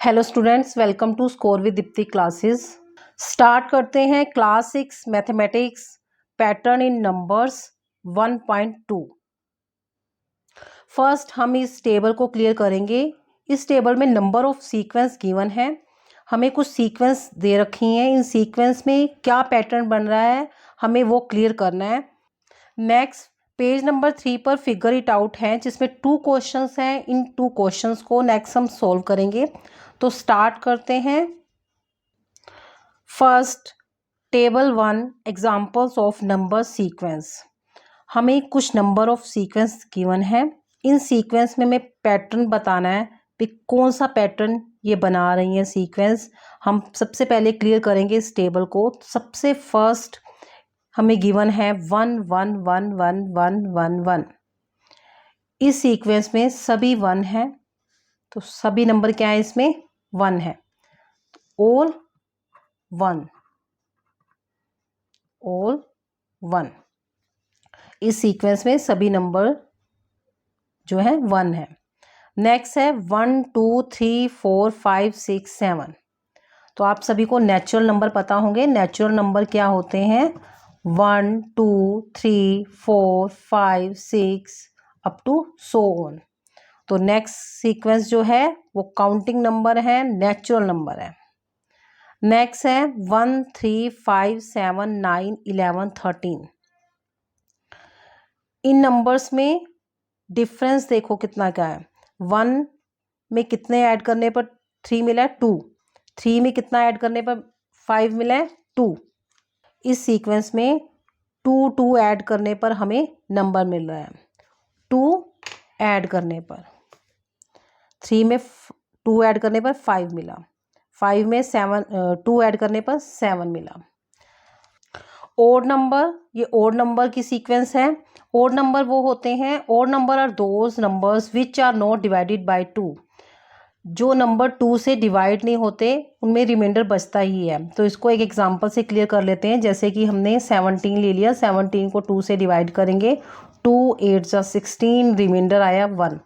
Hello students, welcome to score with Deepti classes. Start करते हैं class 6 mathematics pattern in numbers 1.2। First हम इस table को क्लियर करेंगे। इस टेबल में नंबर ऑफ सीक्वेंस गिवन है। हमें कुछ सीक्वेंस दे रखी हैं। इन सीक्वेंस में क्या पैटर्न बन रहा है हमें वो क्लियर करना है। नेक्स्ट पेज नंबर 3 पर फिगर इट आउट है जिसमें 2 क्वेश्चंस हैं। इन 2 क्वेश्चंस को नेक्स्ट हम सॉल्व करेंगे। तो स्टार्ट करते हैं। First table 1 examples of number sequence. हमें कुछ नंबर ऑफ सीक्वेंस गिवन है। इन सीक्वेंस में हमें पैटर्न बताना है कि कौन सा पैटर्न ये बना रही है सीक्वेंस। हम सबसे पहले क्लियर करेंगे इस टेबल को। सबसे फर्स्ट हमें गिवन है 1 1 1 1 1 1 1। इस सीक्वेंस में सभी 1 है, तो सभी नंबर क्या है इसमें 1 है। ऑल 1 इस सीक्वेंस में सभी नंबर जो है 1 है। नेक्स्ट है 1 2 3 4 5 6 7। तो आप सभी को नेचुरल नंबर पता होंगे। नेचुरल नंबर क्या होते हैं 1 2 3 4 5 6 अप टू सो ऑन। तो नेक्स्ट सीक्वेंस जो है वो काउंटिंग नंबर है, नेचुरल नंबर है। नेक्स्ट है 1 3 5 7 9 11 13। इन नंबर्स में डिफरेंस देखो कितना क्या है। 1 में कितने ऐड करने पर 3 मिला है 2। 3 में कितना ऐड करने पर 5 मिला है 2। इस सीक्वेंस में 2 2 ऐड करने पर हमें नंबर मिल रहा है। 2 ऐड करने पर 3 में 2 ऐड करने पर 5 मिला। 5 में 2 ऐड करने पर 7 मिला। ओड नंबर, ये ओड नंबर की सीक्वेंस है। ओड नंबर वो होते हैं, odd number are those numbers which are not divided by 2। जो नंबर 2 से डिवाइड नहीं होते उनमें रिमाइंडर बचता ही है। तो इसको एक एग्जांपल से क्लियर कर लेते हैं। जैसे कि हमने 17 ले लिया, 17 को 2 से डिवाइड करेंगे, 2 8 जा 16, रिमाइंडर आया 1।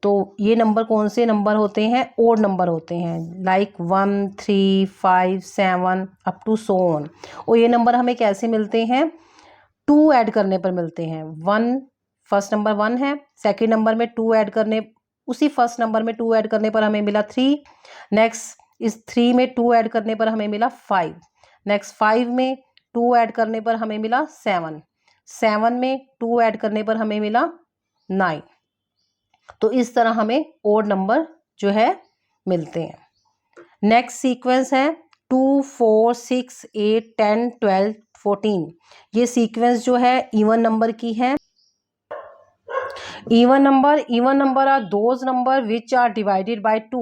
तो ये नंबर कौन से नंबर होते हैं, ओड नंबर होते हैं, like 1 3 5 7 up to so on. और ये नंबर हमें कैसे मिलते हैं, 2 ऐड करने पर मिलते हैं। 1 फर्स्ट नंबर 1 है, सेकेंड नंबर में 2 ऐड करने, उसी फर्स्ट नंबर में 2 ऐड करने पर हमें मिला 3। नेक्स्ट इस 3 में 2 ऐड करने पर हमें मिला 5। नेक्स्ट 5 में 2 ऐड करने पर हमें मिला 7। 7 में 2 ऐड करने पर हमें मिला 9। तो इस तरह हमें ओड नंबर जो है मिलते हैं। नेक्स्ट सीक्वेंस है 2 4 6 8 10 12 14। ये सीक्वेंस जो है इवन नंबर की है। Even number are those number which are divided by 2।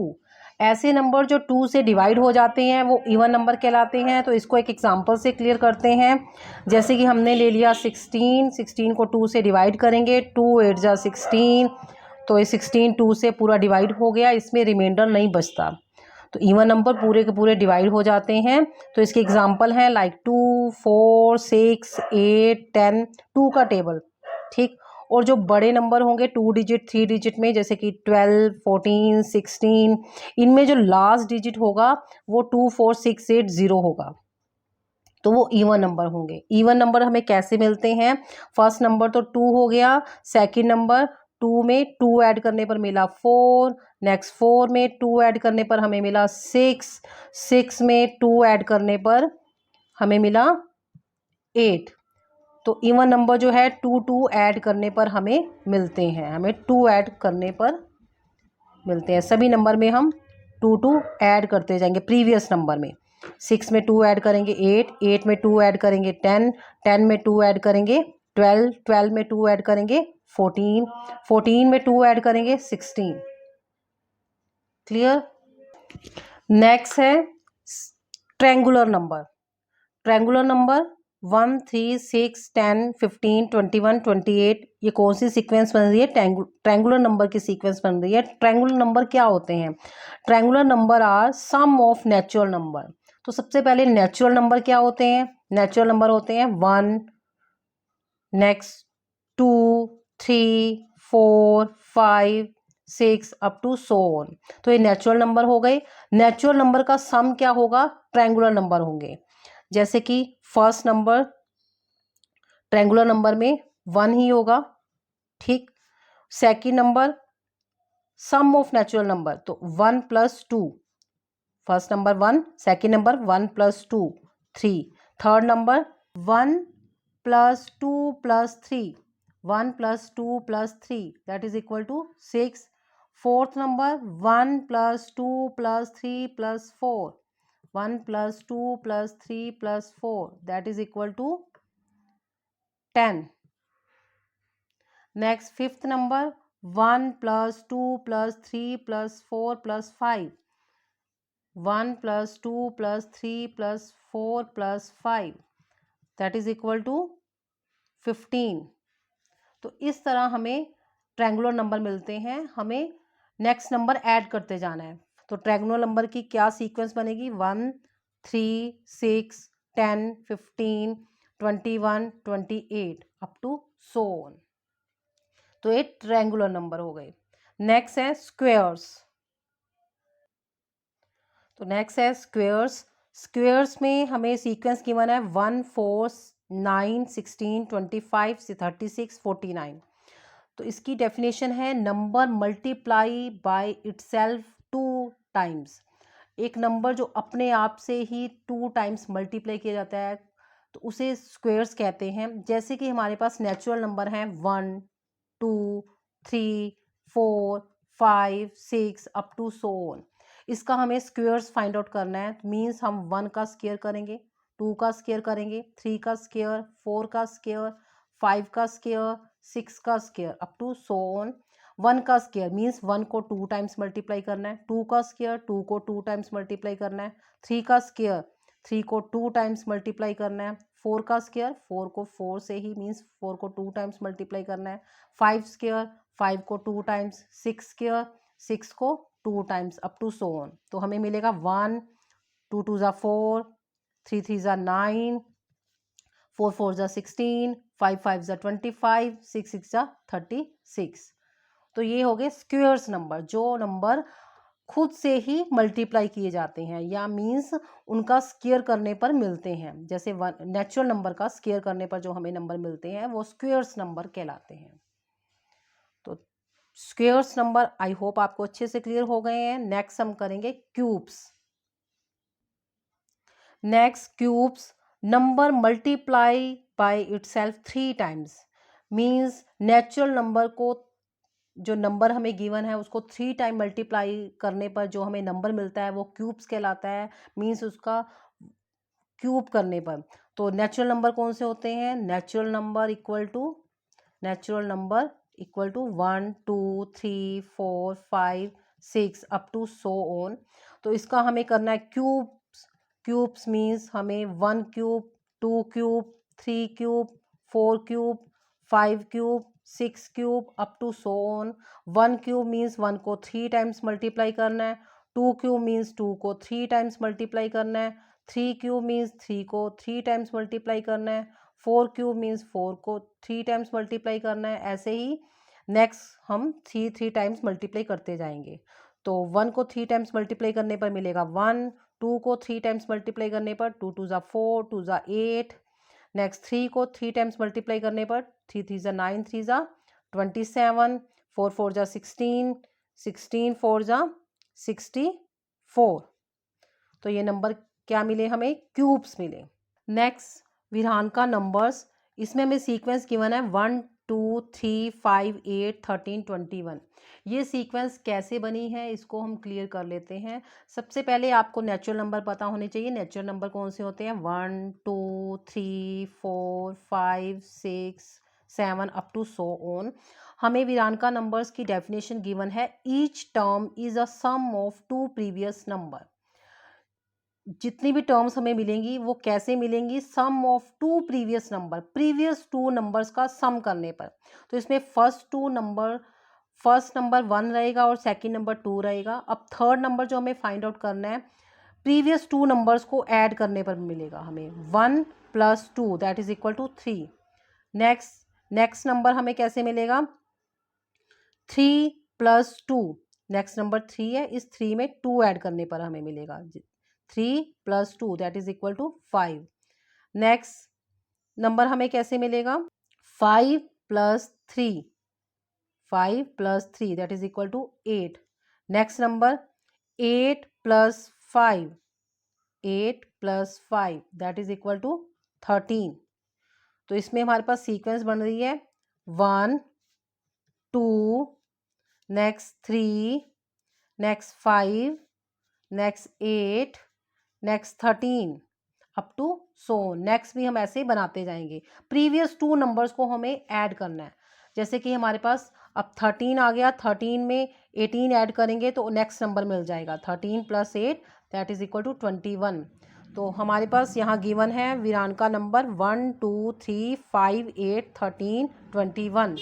ऐसे नंबर जो 2 से डिवाइड हो जाते हैं वो इवन नंबर कहलाते हैं। तो इसको एक एग्जांपल से क्लियर करते हैं। जैसे कि हमने ले लिया 16, 16 को 2 से डिवाइड करेंगे, 2 8 जा 16। तो ये 16 2 से पूरा डिवाइड हो गया, इसमें रिमाइंडर नहीं बचता। तो इवन नंबर पूरे के पूरे डिवाइड हो जाते हैं। तो इसके एग्जांपल हैं लाइक 2 4 6 8 10, 2 का टेबल, ठीक। और जो बड़े नंबर होंगे 2 डिजिट 3 डिजिट में, जैसे कि 12 14 16, इनमें जो लास्ट डिजिट होगा वो 2 4 6 8 0 होगा। तो वो इवन नंबर होंगे। इवन नंबर हमें कैसे मिलते हैं, फर्स्ट नंबर तो 2 हो गया, सेकंड नंबर 2 में 2 ऐड करने पर मिला 4। नेक्स्ट 4 में 2 ऐड करने पर हमें मिला 6। 6 में 2 ऐड करने पर हमें मिला 8। तो इवन नंबर जो है 2 2 ऐड करने पर हमें मिलते हैं, हमें 2 ऐड करने पर मिलते हैं। सभी नंबर में हम 2 2 ऐड करते जाएंगे। प्रीवियस नंबर में 6 में 2 ऐड करेंगे 8, 8 में 2 ऐड करेंगे 10, 10 में 2 ऐड करेंगे 12, 12 में 2 ऐड करेंगे 14, 14 में 2 ऐड करेंगे 16। क्लियर। नेक्स्ट है ट्रायंगुलर नंबर। Triangular number 1 3 6 10 15 21 28। ये कौन सी सीक्वेंस बन रही है, ट्रायंगुलर नंबर की सीक्वेंस बन रही है। ट्रायंगुलर नंबर क्या होते हैं, triangular number are sum of natural number. तो सबसे पहले नेचुरल नंबर क्या होते हैं, नेचुरल नंबर होते हैं 1, next 2 3 4 5 6 up to so on. तो ये नेचुरल नंबर हो गए। नेचुरल नंबर का सम क्या होगा? ट्रायंगुलर नंबर होंगे। जैसे कि फर्स्ट नंबर ट्रायंगुलर नंबर में 1 ही होगा, ठीक। Second number sum of natural number, तो 1 plus 2, first number 1, second number 1 plus 2 3, third number 1 plus 2 plus 3, 1 plus 2 plus 3 that is equal to 6। Fourth number 1 plus 2 plus 3 plus 4, 1 plus 2 plus 3 plus 4 that is equal to 10। Next fifth number 1 plus 2 plus 3 plus 4 plus 5, 1 plus 2 plus 3 plus 4 plus 5 that is equal to 15। तो इस तरह हमें triangular number मिलते हैं। हमें next number add करते जाना है। तो ट्रायंगुलर नंबर की क्या सीक्वेंस बनेगी? 1 3 6 10 15 21 28 अप टू सो ऑन। तो ये ट्रायंगुलर नंबर हो गए। नेक्स्ट है स्क्वेयर्स। तो नेक्स्ट है स्क्वेयर्स। स्क्वेयर्स में हमें सीक्वेंस गिवन है 1 4 9 16 25 36 49। तो इसकी डेफिनेशन है number multiply by itself 2 times. एक नंबर जो अपने आप से ही 2 टाइम्स मल्टीप्लाई किया जाता है तो उसे स्क्वेयर्स कहते हैं। जैसे कि हमारे पास नेचुरल नंबर हैं 1 2 3 4 5 6 अप टू सो ऑन। इसका हमें स्क्वेयर्स फाइंड आउट करना है। मीन्स हम 1 का स्क्वेयर करेंगे, 2 का स्क्वेयर करेंगे, 3 का स्क्वेयर, 4 का स्क्वेयर, 5 का स्क्वेयर, 6 का square up to so on. 1 का स्क्वेयर मीन्स 1 को 2 टाइम्स मल्टीप्लाई करना है, 2 का स्क्वेयर 2 को 2 टाइम्स मल्टीप्लाई करना है, 3 का स्क्वेयर 3 को 2 टाइम्स मल्टीप्लाई करना है, 4 का स्क्वेयर 4 को 4 से ही मीन्स 4 को 2 टाइम्स मल्टीप्लाई करना है, 5 स्क्वेयर 5 को 2 टाइम्स, 6 स्क्वेयर 6 को 2 times up to so on. तो हमें मिलेगा 1 2 2 ज़ा 4 3 3 ज़ा 9 4 4 ज़ा 16 5 5 ज़ा 25 6 6 ज़ा 36। तो ये हो गए स्क्वेयर्स नंबर, जो नंबर खुद से ही मल्टीप्लाई किए जाते हैं या मीन्स उनका स्क्वेयर करने पर मिलते हैं। जैसे नेचुरल नंबर का स्क्वेयर करने पर जो हमें नंबर मिलते हैं वो स्क्वेयर्स नंबर कहलाते हैं। तो स्क्वेयर्स नंबर आई होप आपको अच्छे से क्लियर हो गए हैं। नेक्स्ट हम करेंगे cubes. Next cubes, number multiply by itself 3 times. Means natural number को जो नंबर हमें गिवन है उसको 3 टाइम मल्टीप्लाई करने पर जो हमें नंबर मिलता है वो क्यूब्स कहलाता है। मीन्स उसका क्यूब करने पर। तो नेचुरल नंबर कौन से होते हैं? Natural number equal to 1 2 3 4 5 6 up to so on. तो इसका हमें करना है क्यूब्स। क्यूब्स मीन्स हमें 1 cube 2 cube 3 cube 4 cube 5 cube 6 cube up to so on. 1 cube means 1 को 3 टाइम्स मल्टीप्लाई करना है, 2 क्यूब मीन्स 2 को 3 टाइम्स मल्टीप्लाई करना है, 3 क्यूब मीन्स 3 को 3 टाइम्स मल्टीप्लाई करना है, 4 क्यूब मीन्स 4 को 3 टाइम्स मल्टीप्लाई करना है। ऐसे ही नेक्स्ट हम 3 टाइम्स मल्टीप्लाई करते जाएंगे। तो 1 को 3 टाइम्स मल्टीप्लाई करने पर मिलेगा 1, 2 को 3 टाइम्स मल्टीप्लाई करने पर 2 2 ज़ा 4 2 ज़ा 8। नेक्स्ट 3 को 3 टाइम्स मल्टीप्लाई करने पर 3 3 ज़ा 9 3 ज़ा 27 4 4 ज़ा 16 16 4 ज़ा 64। तो ये नंबर क्या मिले? हमें क्यूब्स मिले। नेक्स्ट विधान का नंबर्स। इसमें हमें सीक्वेंस गिवन है 1 2 3 5 8 13 21। ये सीक्वेंस कैसे बनी है इसको हम क्लियर कर लेते हैं। सबसे पहले आपको नेचुरल नंबर पता होने चाहिए। नेचुरल नंबर कौन से होते हैं? 1 2 3 4 5 6 7 अप टू सो ऑन। हमें विधान का नंबर्स की डेफिनेशन गिवन है each term is a sum of 2 previous number. जितनी भी टर्म्स हमें मिलेंगी वो कैसे मिलेंगी? Sum of 2 previous number, previous 2 numbers का सम करने पर। तो इसमें फर्स्ट नंबर 1 रहेगा और सेकंड नंबर 2 रहेगा। अब थर्ड नंबर जो हमें फाइंड आउट करना है प्रीवियस 2 नंबर्स को ऐड करने पर मिलेगा हमें 1 plus 2 that is equal to 3। Next number हमें कैसे मिलेगा? 3 प्लस 2, नेक्स्ट नंबर 3 है, इस 3 में 2 ऐड करने पर हमें मिलेगा 3 plus 2 that is equal to 5। Next number हमें कैसे मिलेगा 5 plus 3, 5 plus 3 that is equal to 8। Next number 8 plus 5, 8 plus 5 that is equal to 13। तो इसमें हमारे पास सीक्वेंस बन रही है 1 2 next 3 next 5 next 8 next 13 up to so. Next भी हम ऐसे ही बनाते जाएंगे। प्रीवियस 2 नंबर्स को हमें ऐड करना है। जैसे कि हमारे पास अब 13 आ गया, 13 में 18 ऐड करेंगे तो नेक्स्ट नंबर मिल जाएगा 13 plus 8 that is equal to 21। तो हमारे पास यहाँ गिवन है वीरान का नंबर 1 2 3 5 8 13 21।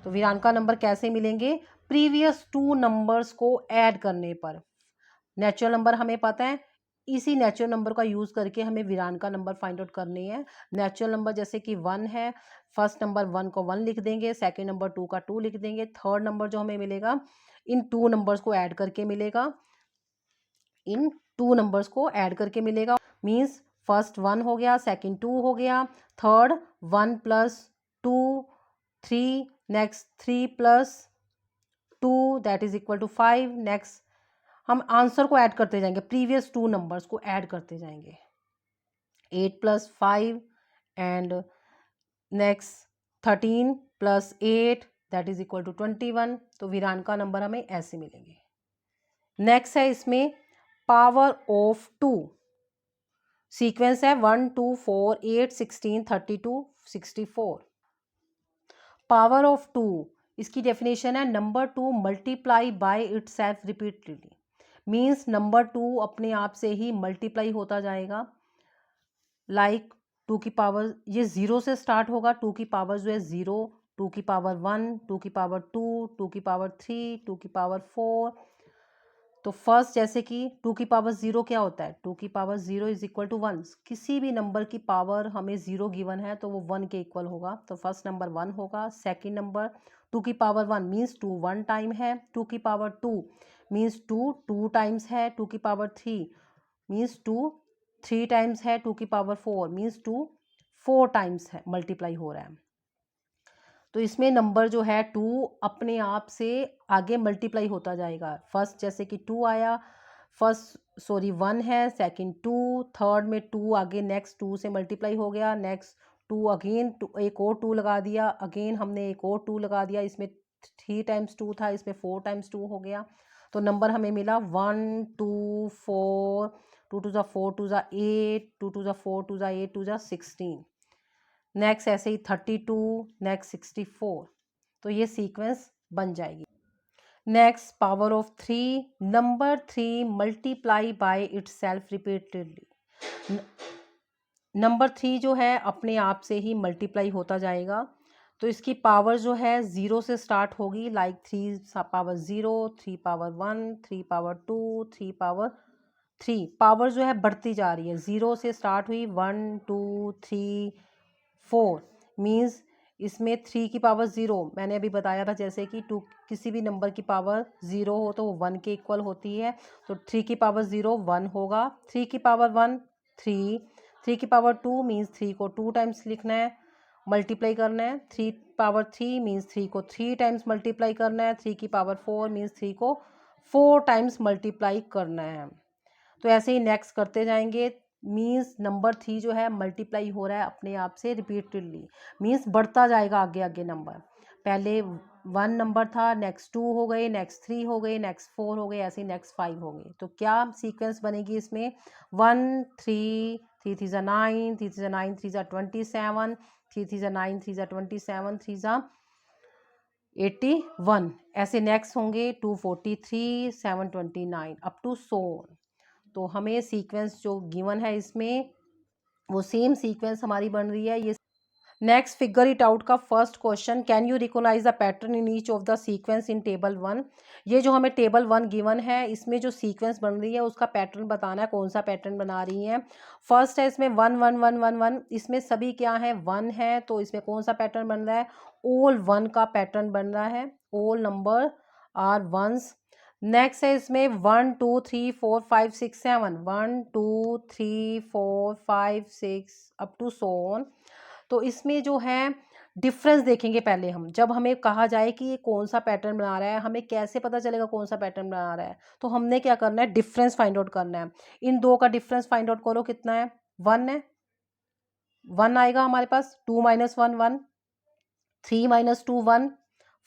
तो वीरान का नंबर कैसे मिलेंगे प्रीवियस 2 नंबर्स को ऐड करने पर। नेचुरल नंबर हमें पता है, इसी नेचुरल नंबर का यूज़ करके हमें वीरान का नंबर फाइंड आउट करनी है। नेचुरल नंबर जैसे कि 1 है, फर्स्ट नंबर 1 को 1 लिख देंगे, सेकंड नंबर 2 का 2 लिख देंगे, थर्ड नंबर जो हमें मिलेगा इन 2 नंबर्स को ऐड करके मिलेगा, इन 2 नंबर्स को ऐड करके मिलेगा। मीन्स फर्स्ट 1 हो गया, सेकंड 2 हो गया, third 1 plus 2 3, next 3 plus 2 that is equal to 5। Next हम आंसर को ऐड करते जाएंगे, प्रीवियस 2 नंबर्स को ऐड करते जाएंगे 8 plus 5 and next 13 plus 8 that is equal to 21। तो वीरान का नंबर हमें ऐसे मिलेंगे। नेक्स्ट है इसमें पावर ऑफ 2, सीक्वेंस है 1 2 4 8 16 32 64। पावर ऑफ 2 इसकी डेफिनेशन है number 2 multiply by itself repeatedly. Means number 2 अपने आप से ही मल्टीप्लाई होता जाएगा। लाइक 2 की पावर ये 0 से स्टार्ट होगा, 2 की पावर जो है 0, 2 की पावर 1, 2 की पावर 2, 2 की पावर 3, 2 की पावर 4। तो फर्स्ट जैसे कि 2 की पावर 0 क्या होता है, 2 की पावर 0 इज इक्वल टू 1। किसी भी नंबर की पावर हमें 0 गिवन है तो वो 1 के इक्वल होगा, तो फर्स्ट नंबर 1 होगा। सेकंड नंबर 2 की पावर 1 मीन्स 2 1 टाइम है, 2 की पावर 2 मीन्स 2 2 टाइम्स है, 2 की पावर 3 मीन्स 2 3 टाइम्स है, 2 की पावर 4 मीन्स 2 4 टाइम्स है, मल्टीप्लाई हो रहा है। तो इसमें नंबर जो है 2 अपने आप से आगे मल्टीप्लाई होता जाएगा। फर्स्ट जैसे कि 2 आया, फर्स्ट सॉरी 1 है, सेकंड 2, थर्ड में 2 आगे नेक्स्ट 2 से मल्टीप्लाई हो गया, नेक्स्ट 2 अगेन एक और 2 लगा दिया, अगेन हमने एक और 2 लगा दिया, इसमें 3 टाइम्स 2 था, इसमें 4 टाइम्स 2 हो गया। तो नंबर हमें मिला 1 2 4, 2 2 4 2 8, 2 2 4 2 8 2 16। नेक्स्ट ऐसे ही 32, नेक्स्ट 64। तो ये सीक्वेंस बन जाएगी। Next power of 3, number 3 multiply by itself repeatedly. Number 3 जो है अपने आप से ही मल्टीप्लाई होता जाएगा। तो इसकी पावर जो है 0 से स्टार्ट होगी, like 3 power 0, 3 power 1, 3 power 2, 3 power 3। Power जो है बढ़ती जा रही है, 0 से स्टार्ट हुई 1 2 3 4 मीन्स इसमें 3 की पावर 0 मैंने अभी बताया था, जैसे कि 2 किसी भी नंबर की पावर 0 हो तो वो 1 के इक्वल होती है। तो 3 की पावर 0 1 होगा, 3 की पावर 1 3, 3 की पावर 2 मीन्स 3 को 2 टाइम्स लिखना है, मल्टीप्लाई करना है। 3 पावर 3 मीन्स 3 को 3 टाइम्स मल्टीप्लाई करना है। 3 की पावर 4 मीन्स 3 को 4 टाइम्स मल्टीप्लाई करना है। तो ऐसे ही नेक्स्ट करते जाएंगे। मीन्स नंबर 3 जो है मल्टीप्लाई हो रहा है अपने आप से रिपीटेडली, मीन्स बढ़ता जाएगा आगे आगे नंबर। पहले 1 नंबर था, नेक्स्ट 2 हो गए, नेक्स्ट 3 हो गए, नेक्स्ट 4 हो गए, ऐसे ही नेक्स्ट 5 हो गए। तो क्या सीक्वेंस बनेगी इसमें 1 3 3 3 9, 3 3 9 3 27, 3 3 9 3 27, 3 81। ऐसे नेक्स्ट होंगे 243 729 अप टू सो। तो हमें सीक्वेंस जो गिवन है इसमें वो सेम सीक्वेंस हमारी बन रही है। ये नेक्स्ट फिगर इट आउट का first question, can you recognise the pattern in each of the sequence in table 1। ये जो हमें टेबल 1 गिवन है इसमें जो सीक्वेंस बन रही है उसका पैटर्न बताना है, कौन सा पैटर्न बना रही है। फर्स्ट है इसमें 1 1 1 1 1, इसमें सभी क्या है 1 है, तो इसमें कौन सा पैटर्न बन रहा है, ऑल 1 का पैटर्न बन रहा है। All number are ones. Next है इसमें 1 2 3 4 5 6 7, 1 2 3 4 5 6 अप टू सो ऑन। तो इसमें जो है डिफरेंस देखेंगे पहले हम, जब हमें कहा जाए कि ये कौन सा पैटर्न बना रहा है, हमें कैसे पता चलेगा कौन सा पैटर्न बना रहा है, तो हमने क्या करना है, डिफरेंस फाइंड आउट करना है। इन दो का डिफरेंस फाइंड आउट करो, कितना है, 1 है, 1 आएगा हमारे पास, 2 - 1 1, 3 - 2 1,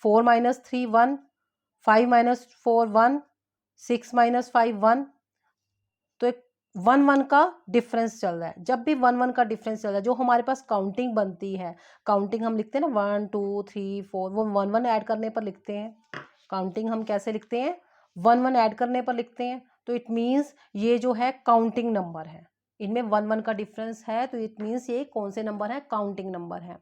4 - 3 1, 5 - 4 1, 6 - 5 1। तो एक 1 1 का डिफरेंस चल रहा है। जब भी 1 1 का डिफरेंस चल रहा है, जो हमारे पास काउंटिंग बनती है, काउंटिंग हम लिखते हैं ना 1 2 3 4, वो 1 1 ऐड करने पर लिखते हैं। काउंटिंग हम कैसे लिखते हैं, 1 1 ऐड करने पर लिखते हैं। तो इट मीन्स ये जो है काउंटिंग नंबर है, इनमें 1 1 का डिफरेंस है, तो इट मीन्स ये कौन से नंबर है, काउंटिंग नंबर है।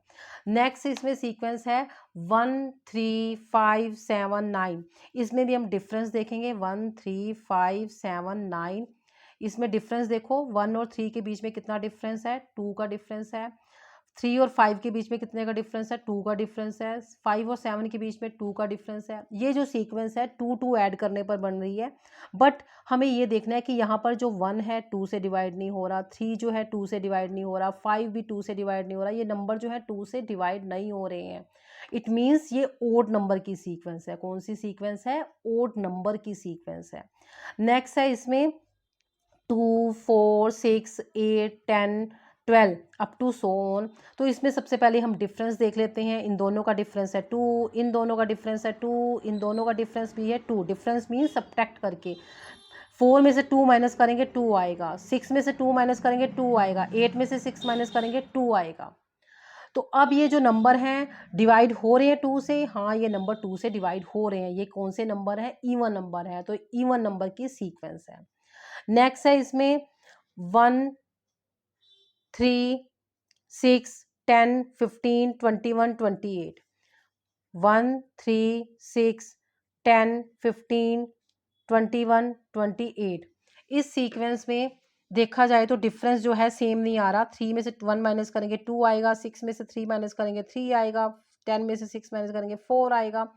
नेक्स्ट इसमें सीक्वेंस है 1 3 5 7 9। इसमें भी हम डिफरेंस देखेंगे, 1 3 5 7 9। इसमें डिफरेंस देखो, 1 और 3 के बीच में कितना डिफरेंस है, 2 का डिफरेंस है। 3 और 5 के बीच में कितने का डिफरेंस है, 2 का डिफरेंस है। 5 और 7 के बीच में 2 का डिफरेंस है। ये जो सीक्वेंस है 2 2 ऐड करने पर बन रही है, बट हमें ये देखना है कि यहाँ पर जो 1 है 2 से डिवाइड नहीं हो रहा, 3 जो है 2 से डिवाइड नहीं हो रहा, 5 भी 2 से डिवाइड नहीं हो रहा, ये नंबर जो है 2 से डिवाइड नहीं हो रहे हैं। इट मीन्स ये ओड नंबर की सीक्वेंस है। कौन सी सीक्वेंस है, ओड नंबर की सीक्वेंस है। नेक्स्ट है इसमें 2 4 6 8 10 12 अप टू सो ऑन। तो इसमें सबसे पहले हम डिफरेंस देख लेते हैं। इन दोनों का डिफरेंस है 2, इन दोनों का डिफरेंस है 2, इन दोनों का डिफरेंस भी है 2। डिफरेंस मीन सब्ट्रैक्ट करके 4 में से 2 माइनस करेंगे 2 आएगा, 6 में से 2 माइनस करेंगे 2 आएगा, 8 में से 6 माइनस करेंगे 2 आएगा। तो अब ये जो नंबर हैं डिवाइड हो रहे हैं 2 से, हाँ ये नंबर 2 से डिवाइड हो रहे हैं। ये कौन से नंबर है, इवन नंबर है, तो इवन नंबर की सीक्वेंस है। नेक्स्ट है इसमें 1 3 6 10 15 21 28, 1 3 6 10 15 21 28। इस सीक्वेंस में देखा जाए तो डिफरेंस जो है सेम नहीं आ रहा। 3 में से 1 माइनस करेंगे 2 आएगा, 6 में से 3 माइनस करेंगे 3 आएगा, 10 में से 6 माइनस करेंगे 4 आएगा।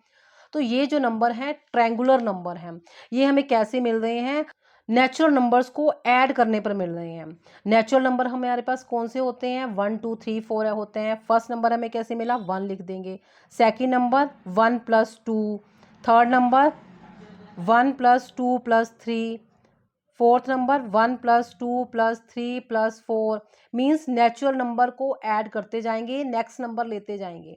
तो ये जो नंबर है ट्रायंगुलर नंबर है। ये हमें कैसे मिल रहे हैं, नेचुरल नंबर्स को ऐड करने पर मिल रहे हैं। नेचुरल नंबर हमारे पास कौन से होते हैं, 1 2 3 4 होते हैं। फर्स्ट नंबर हमें कैसे मिला, 1 लिख देंगे। Second number 1 + 2, third number 1 + 2 + 3, fourth number 1 + 2 + 3 + 4। Means natural number को ऐड करते जाएंगे, नेक्स्ट नंबर लेते जाएंगे।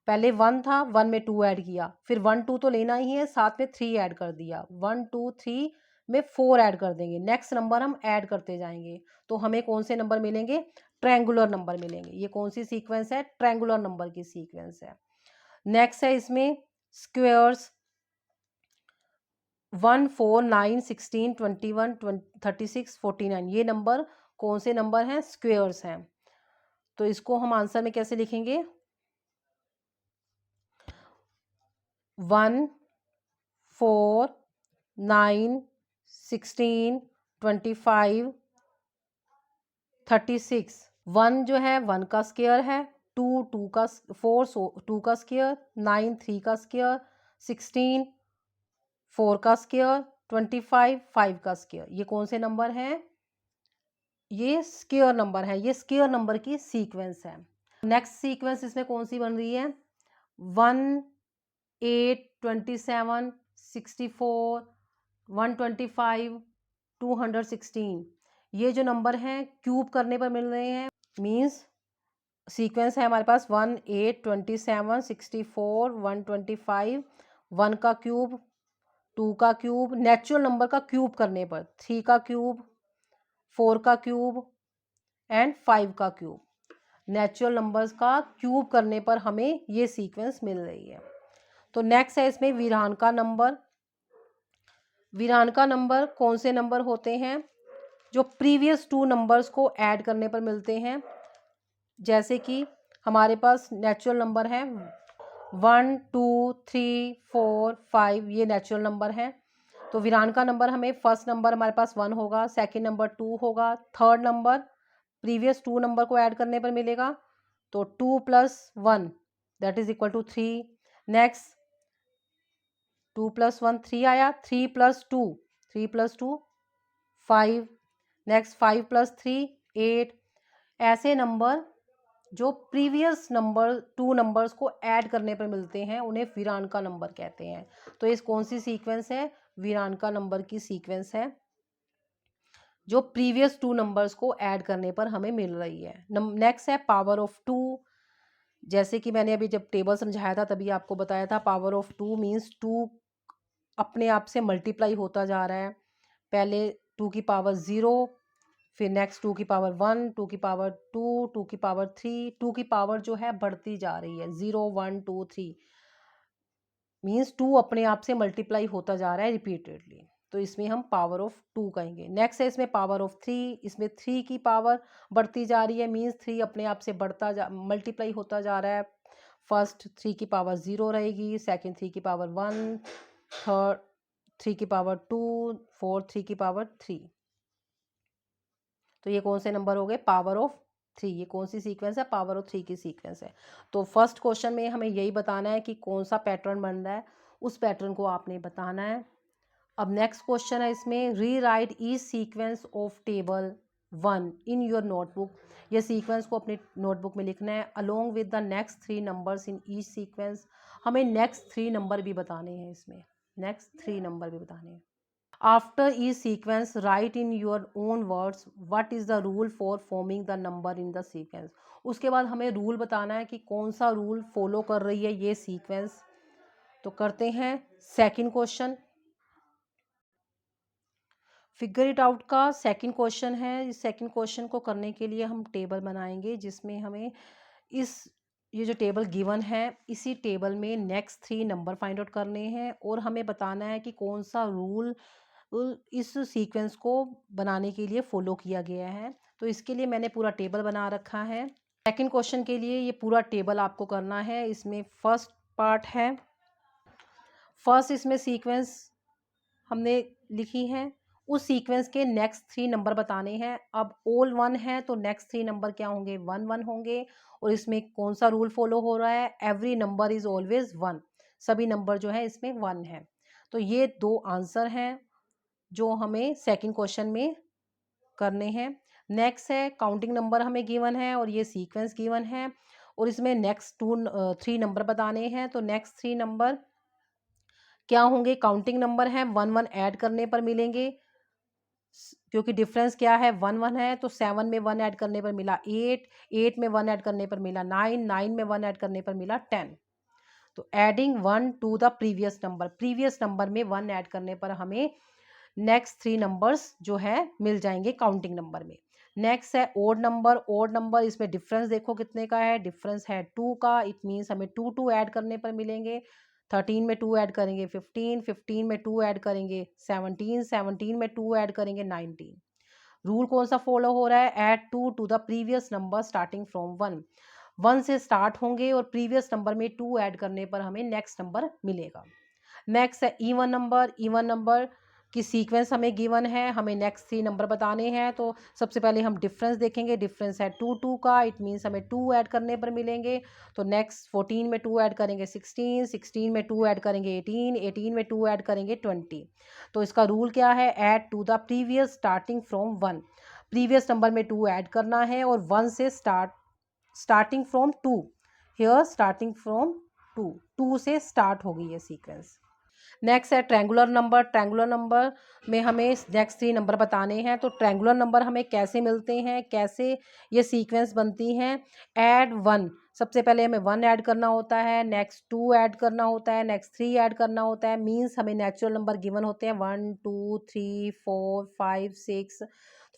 पहले 1 था, 1 में 2 ऐड किया, फिर 1 2 तो लेना ही है, साथ में 3 ऐड कर दिया, 1 2 3 में 4 ऐड कर देंगे, नेक्स्ट नंबर हम ऐड करते जाएंगे। तो हमें कौन से नंबर मिलेंगे, ट्रायंगुलर नंबर मिलेंगे। ये कौन सी सीक्वेंस है, ट्रायंगुलर नंबर की सीक्वेंस है। नेक्स्ट है इसमें स्क्वेयर्स 1 4 9 16 21 36 49। ये नंबर कौन से नंबर हैं, स्क्वेयर्स हैं। तो इसको हम आंसर में कैसे लिखेंगे, 1 4 9 16 25 36। 1 जो है 1 का स्क्वायर है, 2 2 का 4 2 का स्क्वायर, 9 3 का स्क्वायर, 16 4 का स्क्वायर, 25 5 का स्क्वायर। ये कौन से नंबर हैं, ये स्क्वायर नंबर है, ये स्क्वायर नंबर की सीक्वेंस है। नेक्स्ट सीक्वेंस इसमें कौन सी बन रही है, 1 8 27 64 125 216। ये जो नंबर हैं क्यूब करने पर मिल रहे हैं। मीन्स सीक्वेंस है हमारे पास 1 8 27 64 125, 1 का क्यूब, 2 का क्यूब, नेचुरल नंबर का क्यूब करने पर 3 का क्यूब, 4 का क्यूब एंड 5 का क्यूब। नेचुरल नंबर्स का क्यूब करने पर हमें ये सीक्वेंस मिल रही है। तो नेक्स्ट है इसमें वीरान का नंबर। वीरान का नंबर कौन से नंबर होते हैं, जो प्रीवियस 2 नंबर्स को ऐड करने पर मिलते हैं। जैसे कि हमारे पास नेचुरल नंबर है 1 2 3 4 5, ये नेचुरल नंबर है। तो वीरान का नंबर हमें फर्स्ट नंबर हमारे पास 1 होगा, सेकंड नंबर 2 होगा, थर्ड नंबर प्रीवियस 2 नंबर को ऐड करने पर मिलेगा, तो 2 + 1 that is equal to 3। Next 2 + 1 3 आया, 3 + 2 5, नेक्स्ट 5 + 3 8। ऐसे नंबर जो प्रीवियस नंबर 2 नंबर्स को ऐड करने पर मिलते हैं उन्हें वीरांका नंबर कहते हैं। तो ये कौन सी सीक्वेंस है? वीरांका नंबर की सीक्वेंस है जो प्रीवियस 2 नंबर्स को ऐड करने पर हमें मिल रही है। नेक्स्ट है पावर ऑफ 2। जैसे कि मैंने अभी जब टेबल समझाया था तभी आपको बताया था, पावर ऑफ 2 मीन्स 2 अपने आप से मल्टीप्लाई होता जा रहा है। पहले 2 की पावर 0, फिर नेक्स्ट 2 की पावर 1, 2 की पावर 2, 2 की पावर 3, 2 की पावर जो है बढ़ती जा रही है, 0 1 2 3 मीन्स 2 अपने आप से मल्टीप्लाई होता जा रहा है रिपीटेडली। तो इसमें हम पावर ऑफ 2 कहेंगे। नेक्स्ट है इसमें पावर ऑफ 3। इसमें 3 की पावर बढ़ती जा रही है, मीन्स 3 अपने आप से मल्टीप्लाई होता जा रहा है। फर्स्ट 3 की पावर 0 रहेगी, सेकंड 3 की पावर 1, थर्ड 3 की पावर 2, फोर्थ 3 की पावर 3। तो ये कौन से नंबर हो गए? Power of 3। ये कौन सी सीक्वेंस है? पावर ऑफ 3 की सीक्वेंस है। तो फर्स्ट क्वेश्चन में हमें यही बताना है कि कौन सा पैटर्न बन रहा है, उस पैटर्न को आपने बताना है। अब नेक्स्ट क्वेश्चन है इसमें, री right each sequence of table 1 in your notebook. ये सीक्वेंस को अपनी नोटबुक में लिखना है along with the next 3 numbers in each sequence. हमें नेक्स्ट 3 नंबर भी बताने हैं इसमें, नेक्स्ट 3 नंबर भी बताने हैं। After each sequence, write in your own words what is the rule for forming the number in the sequence। उसके बाद हमें रूल बताना है कि कौन सा रूल फॉलो कर रही है ये सीक्वेंस। तो करते हैं second question. Figure it out का सेकंड क्वेश्चन है। इस सेकंड क्वेश्चन को करने के लिए हम टेबल बनाएंगे जिसमें हमें ये जो टेबल गिवन है इसी टेबल में नेक्स्ट 3 नंबर फाइंड आउट करने हैं और हमें बताना है कि कौन सा रूल इस सीक्वेंस को बनाने के लिए फॉलो किया गया है। तो इसके लिए मैंने पूरा टेबल बना रखा है। सेकंड क्वेश्चन के लिए ये पूरा टेबल आपको करना है। इसमें फर्स्ट पार्ट है, फर्स्ट इसमें सीक्वेंस हमने लिखी है, उस सीक्वेंस के नेक्स्ट 3 नंबर बताने हैं। अब ऑल 1 है तो नेक्स्ट 3 नंबर क्या होंगे? 1 1 होंगे। और इसमें कौन सा रूल फॉलो हो रहा है? Every number is always 1। सभी नंबर जो है इसमें 1 है। तो ये 2 आंसर हैं जो हमें सेकंड क्वेश्चन में करने हैं। नेक्स्ट है काउंटिंग नंबर हमें गिवन है और ये सीक्वेंस गिवन है और इसमें नेक्स्ट 3 नंबर बताने हैं। तो नेक्स्ट 3 नंबर क्या होंगे? काउंटिंग नंबर है, 1 1 ऐड करने पर मिलेंगे क्योंकि डिफरेंस क्या है? 1 1 है। तो 7 में 1 ऐड करने पर मिला 8, 8 में 1 ऐड करने पर मिला 9, 9 में 1 ऐड करने पर मिला 10। तो adding 1 to the previous number में 1 ऐड करने पर हमें नेक्स्ट 3 नंबर्स जो है मिल जाएंगे काउंटिंग नंबर में। नेक्स्ट है ओड नंबर। ओड नंबर इसमें डिफरेंस देखो कितने का है? डिफरेंस है 2 का। इट मीन्स हमें 2 2 ऐड करने पर मिलेंगे। 13 में 2 ऐड करेंगे 15, 15 में 2 ऐड करेंगे 17, 17 में 2 ऐड करेंगे 19। रूल कौन सा फॉलो हो रहा है? Add 2 to the previous number starting from 1। 1 से स्टार्ट होंगे और प्रीवियस नंबर में 2 ऐड करने पर हमें नेक्स्ट नंबर मिलेगा। नेक्स्ट है इवन नंबर। इवन नंबर की सीक्वेंस हमें गिवन है, हमें नेक्स्ट 3 नंबर बताने हैं। तो सबसे पहले हम डिफरेंस देखेंगे। डिफरेंस है 2 2 का। इट मीन्स हमें 2 ऐड करने पर मिलेंगे। तो नेक्स्ट 14 में 2 ऐड करेंगे 16, 16 में 2 ऐड करेंगे 18, 18 में 2 ऐड करेंगे 20। तो इसका रूल क्या है? Add to the previous starting from 1। Previous number में 2 ऐड करना है और 1 से starting from 2। Here starting from 2, 2 से स्टार्ट होगी ये सीक्वेंस। नेक्स्ट है ट्रायंगुलर नंबर। ट्रायंगुलर नंबर में हमें नेक्स्ट 3 नंबर बताने हैं। तो ट्रायंगुलर नंबर हमें कैसे मिलते हैं, कैसे ये सीक्वेंस बनती हैं? ऐड 1, सबसे पहले हमें 1 ऐड करना होता है, नेक्स्ट 2 ऐड करना होता है, नेक्स्ट 3 ऐड करना होता है। मीन्स हमें नेचुरल नंबर गिवन होते हैं 1 2 3 4 5 6।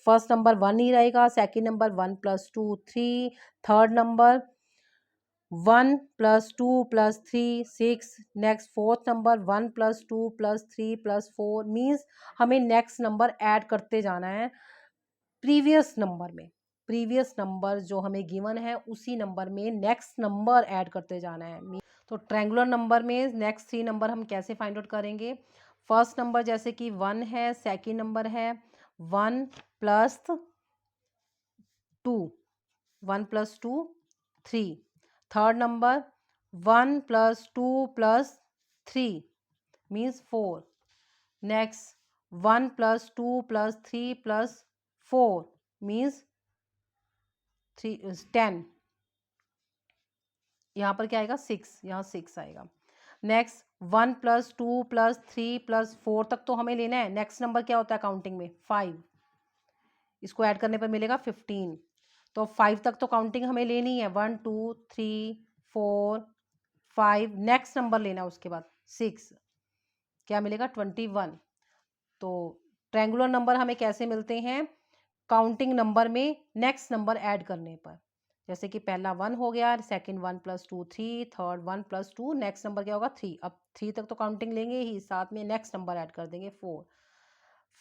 फर्स्ट नंबर 1 ही रहेगा, second number 1 + 2 3, third number 1 + 2 + 3 6। Next fourth number 1 + 2 + 3 + 4। Means हमें नेक्स्ट नंबर ऐड करते जाना है प्रीवियस नंबर में। प्रीवियस नंबर जो हमें गिवन है उसी नंबर में नेक्स्ट नंबर ऐड करते जाना है। तो ट्रायंगुलर नंबर में नेक्स्ट 3 नंबर हम कैसे फाइंड आउट करेंगे? फर्स्ट नंबर जैसे कि 1 है, सेकेंड नंबर है 1 + 2, 1 + 2 3। Third number 1 + 2 + 3, means 4। Next 1 + 2 + 3 + 4 means 10। यहाँ पर क्या आएगा 6, यहाँ 6 आएगा। नेक्स्ट 1 + 2 + 3 + 4 तक तो हमें लेना है। नेक्स्ट नंबर क्या होता है काउंटिंग में 5, इसको ऐड करने पर मिलेगा 15। तो 5 तक तो काउंटिंग हमें लेनी है, 1 2 3 4 5। नेक्स्ट नंबर लेना उसके बाद 6, क्या मिलेगा 21। तो ट्रायंगुलर नंबर हमें कैसे मिलते हैं, काउंटिंग नंबर में नेक्स्ट नंबर ऐड करने पर। जैसे कि पहला 1 हो गया, सेकंड 1 + 2 3, थर्ड 1 + 2, नेक्स्ट नंबर क्या होगा 3। अब 3 तक तो काउंटिंग लेंगे ही, साथ में नेक्स्ट नंबर ऐड कर देंगे 4।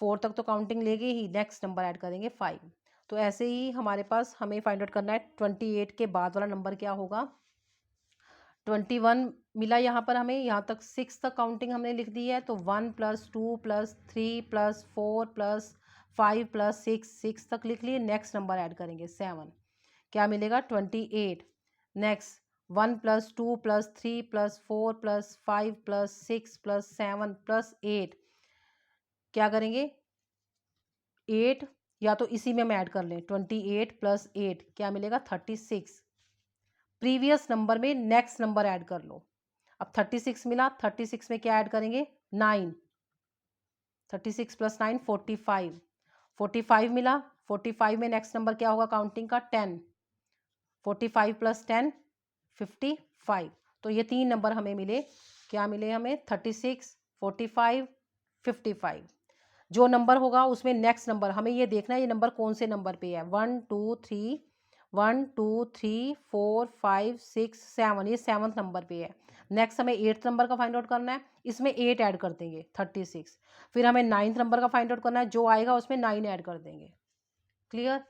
4 तक तो काउंटिंग लेंगे ही, नेक्स्ट नंबर ऐड करेंगे 5। तो ऐसे ही हमारे पास हमें फाइंड आउट करना है 28 के बाद वाला नंबर क्या होगा। 21 मिला यहाँ पर हमें, यहाँ तक 6 तक काउंटिंग हमने लिख दी है। तो 1 + 2 + 3 + 4 + 5 + 6, 6 तक लिख लिए। नेक्स्ट नंबर ऐड करेंगे 7, क्या मिलेगा 28। नेक्स्ट 1 + 2 + 3 + 4 + 5 + 6 + 7 + 8, क्या करेंगे 8, या तो इसी में हम ऐड कर लें 28 + 8 क्या मिलेगा 36। प्रीवियस नंबर में नेक्स्ट नंबर ऐड कर लो। अब 36 मिला, 36 में क्या ऐड करेंगे 9, 36 + 9 45। 45 मिला, 45 में नेक्स्ट नंबर क्या होगा काउंटिंग का 10, 45 + 10 55। तो ये 3 नंबर हमें मिले, क्या मिले हमें 36 45 55। जो नंबर होगा उसमें नेक्स्ट नंबर हमें ये देखना है ये नंबर कौन से नंबर पे है। 1 2 3 1 2 3 4 5 6 7, ये 7th नंबर पे है। नेक्स्ट हमें 8th नंबर का फाइंड आउट करना है, इसमें 8 ऐड कर देंगे 36। फिर हमें 9th नंबर का फाइंड आउट करना है, जो आएगा उसमें 9 ऐड कर देंगे। क्लियर।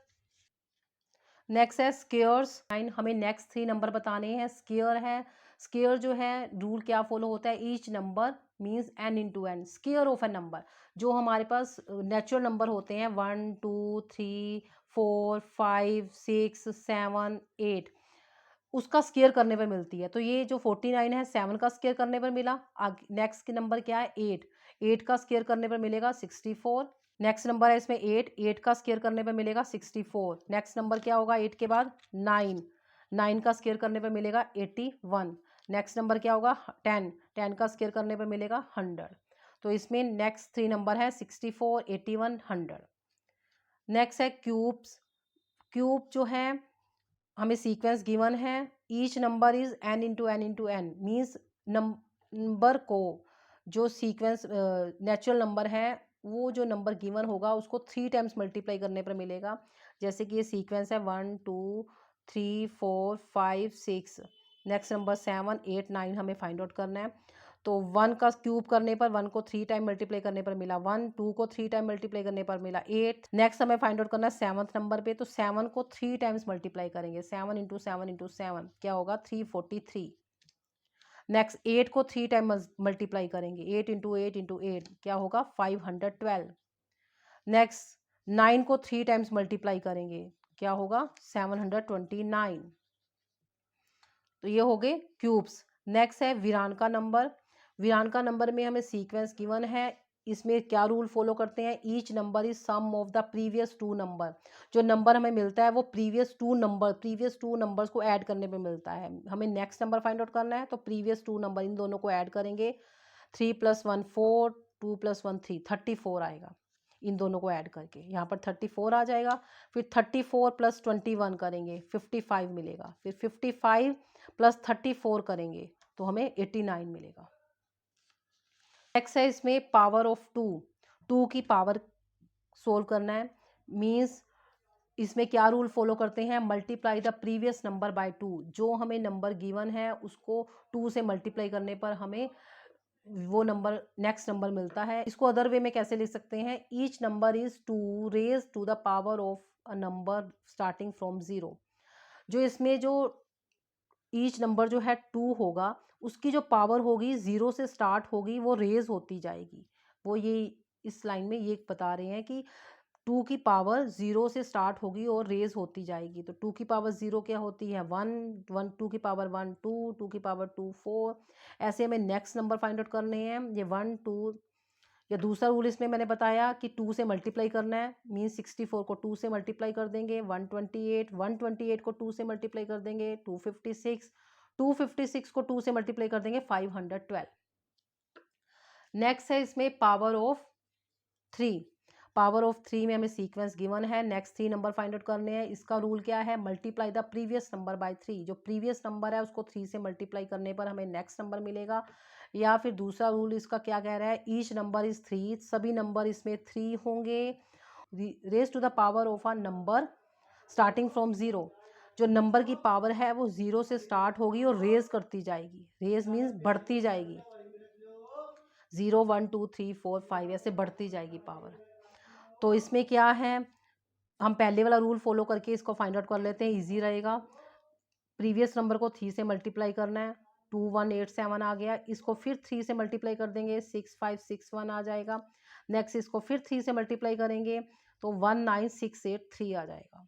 नेक्स्ट है स्केयर्स। हमें नेक्स्ट 3 नंबर बताने हैं। स्केयर है, स्केयर जो है रूल क्या फॉलो होता है, each number means n into n, square of a number. जो हमारे पास नेचुरल नंबर होते हैं 1 2 3 4 5 6 7 8, उसका स्केयर करने पर मिलती है। तो ये जो 49 है 7 का स्केयर करने पर मिला। नेक्स्ट के नंबर क्या है 8, 8 का स्केयर करने पर मिलेगा 64। नेक्स्ट नंबर है इसमें 8, 8 का स्केयर करने पे मिलेगा 64। नेक्स्ट नंबर क्या होगा 8 के बाद 9, 9 का स्केयर करने पे मिलेगा 81। नेक्स्ट नंबर क्या होगा 10, 10 का स्केयर करने पे मिलेगा 100। तो इसमें नेक्स्ट 3 नंबर है 64 81 100। नेक्स्ट है क्यूब्स। क्यूब जो है हमें सीक्वेंस गिवन है, each number is n into n into n, means number को जो सीक्वेंस नेचुरल नंबर है वो जो नंबर गिवन होगा उसको 3 टाइम्स मल्टीप्लाई करने पर मिलेगा। जैसे कि ये सीक्वेंस है 1 2 3 4 5 6, नेक्स्ट नंबर 7 8 9 हमें फाइंड आउट करना है। तो 1 का क्यूब करने पर 1 को 3 टाइम मल्टीप्लाई करने पर मिला 1, 2 को 3 टाइम मल्टीप्लाई करने पर मिला 8। नेक्स्ट हमें फाइंड आउट करना है 7th नंबर पे, तो 7 को 3 टाइम्स मल्टीप्लाई करेंगे, 7 इंटू 7 इंटू 7 क्या होगा 343। नेक्स्ट 8 को 3 टाइम मल्टीप्लाई करेंगे, 8 इंटू 8 इंटू 8 क्या होगा 512। नेक्स्ट 9 को 3 टाइम्स मल्टीप्लाई करेंगे, क्या होगा 729। तो ये हो गए क्यूब्स। नेक्स्ट है वीरान का नंबर। वीरान का नंबर में हमें सीक्वेंस गिवन है, इसमें क्या रूल फॉलो करते हैं, each number is sum of the previous 2 number. जो नंबर हमें मिलता है वो प्रीवियस टू नंबर्स को ऐड करने पे मिलता है। हमें नेक्स्ट नंबर फाइंड आउट करना है, तो प्रीवियस 2 नंबर इन दोनों को ऐड करेंगे, 3 + 1 4 2 + 1 3 34 आएगा। इन दोनों को ऐड करके यहाँ पर 34 आ जाएगा। फिर 34 + 21 करेंगे 55 मिलेगा। फिर 55 + 34 करेंगे तो हमें 89 मिलेगा। नेक्स्ट है इसमें पावर ऑफ 2, 2 की पावर सोल्व करना है। मीन्स इसमें क्या रूल फॉलो करते हैं, multiply the previous number by 2। जो हमें नंबर गिवन है उसको 2 से मल्टीप्लाई करने पर हमें वो नंबर नेक्स्ट नंबर मिलता है। इसको अदर वे में कैसे लिख सकते हैं, each number is 2 raise to the power of a number starting from 0। जो इसमें जो ईच नंबर जो है 2 होगा उसकी जो पावर होगी 0 से स्टार्ट होगी, वो रेज होती जाएगी। वो ये इस लाइन में ये बता रहे हैं कि 2 की पावर 0 से स्टार्ट होगी और रेज होती जाएगी। तो 2 की पावर 0 क्या होती है 1, 2 की पावर 1 2, 2 की पावर 2 4। ऐसे हमें नेक्स्ट नंबर फाइंड आउट करने हैं। ये 1 2, या दूसरा रूल इसमें मैंने बताया कि 2 से मल्टीप्लाई करना है, मीन्स 64 को 2 से मल्टीप्लाई कर देंगे 128 को 2 से मल्टीप्लाई कर देंगे 256 को 2 से मल्टीप्लाई कर देंगे 512। नेक्स्ट है इसमें पावर ऑफ 3। पावर ऑफ 3 में हमें सीक्वेंस गिवन है, नेक्स्ट 3 नंबर फाइंड आउट करने हैं। इसका रूल क्या है, multiply the previous number by 3। जो प्रीवियस नंबर है उसको 3 से मल्टीप्लाई करने पर हमें नेक्स्ट नंबर मिलेगा। या फिर दूसरा रूल इसका क्या कह रहा है, ईच नंबर इज 3, सभी नंबर इसमें 3 होंगे। Raise to the power of a number starting from 0। जो नंबर की पावर है वो 0 से स्टार्ट होगी और रेज करती जाएगी। रेज मीन्स बढ़ती जाएगी, 0 1 2 3 4 5 ऐसे बढ़ती जाएगी पावर। तो इसमें क्या है, हम पहले वाला रूल फॉलो करके इसको फाइंड आउट कर लेते हैं, इजी रहेगा। प्रीवियस नंबर को 3 से मल्टीप्लाई करना है, 2187 आ गया। इसको फिर 3 से मल्टीप्लाई कर देंगे 6561 आ जाएगा। नेक्स्ट इसको फिर 3 से मल्टीप्लाई करेंगे तो 19683 आ जाएगा।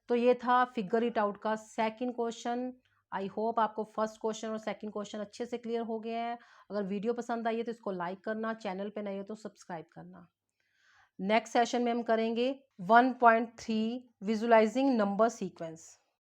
तो ये था फिगर इट आउट का सेकंड क्वेश्चन। आई होप आपको फर्स्ट क्वेश्चन और सेकंड क्वेश्चन अच्छे से क्लियर हो गए हैं। अगर वीडियो पसंद आई है तो इसको लाइक करना, चैनल पे नए हो तो सब्सक्राइब करना। नेक्स्ट सेशन में हम करेंगे 1.3 विजुलाइजिंग नंबर सीक्वेंस।